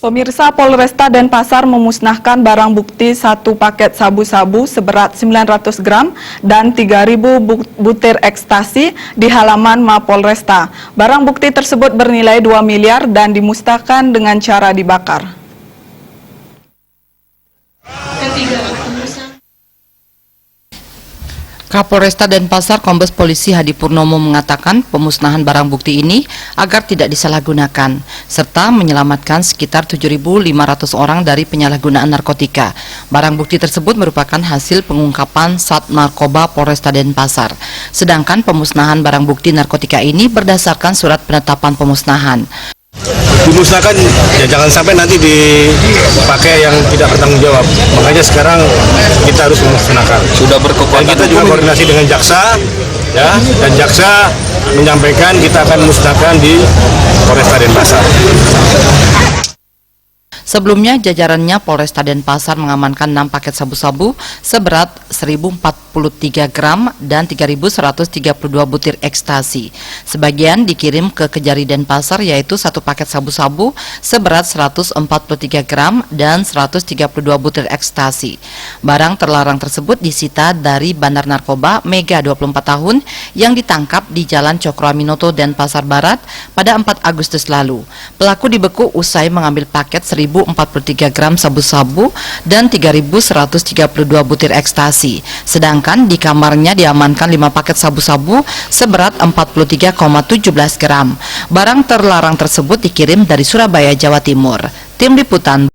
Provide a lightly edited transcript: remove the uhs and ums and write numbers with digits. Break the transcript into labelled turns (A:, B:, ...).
A: Pemirsa, Polresta Denpasar memusnahkan barang bukti 1 paket sabu-sabu seberat 900 gram dan 3.000 butir ekstasi di halaman Mapolresta. Barang bukti tersebut bernilai 2 miliar dan dimusnahkan dengan cara dibakar.
B: Kapolresta Denpasar Kombes Polisi Hadi Purnomo mengatakan pemusnahan barang bukti ini agar tidak disalahgunakan, serta menyelamatkan sekitar 7.500 orang dari penyalahgunaan narkotika. Barang bukti tersebut merupakan hasil pengungkapan Sat Narkoba Polresta Denpasar. Sedangkan pemusnahan barang bukti narkotika ini berdasarkan surat penetapan pemusnahan.
C: Dimusnahkan, ya jangan sampai nanti dipakai yang tidak bertanggung jawab. Makanya sekarang kita harus memusnahkan. Sudah berkekuatan. Dan kita juga koordinasi dengan jaksa, ya, dan jaksa menyampaikan kita akan musnahkan di Polresta Denpasar.
B: Sebelumnya, jajarannya Polresta Denpasar mengamankan 6 paket sabu-sabu seberat 1.043 gram dan 3.132 butir ekstasi. Sebagian dikirim ke Kejari Denpasar, yaitu 1 paket sabu-sabu seberat 143 gram dan 132 butir ekstasi. Barang terlarang tersebut disita dari Bandar Narkoba Mega 24 tahun yang ditangkap di Jalan Cokroaminoto Denpasar Barat pada 4 Agustus lalu. Pelaku dibeku usai mengambil paket 1.043 gram sabu-sabu dan 3.132 butir ekstasi. Sedangkan di kamarnya diamankan 5 paket sabu-sabu seberat 43,17 gram. Barang terlarang tersebut dikirim dari Surabaya, Jawa Timur. Tim Liputan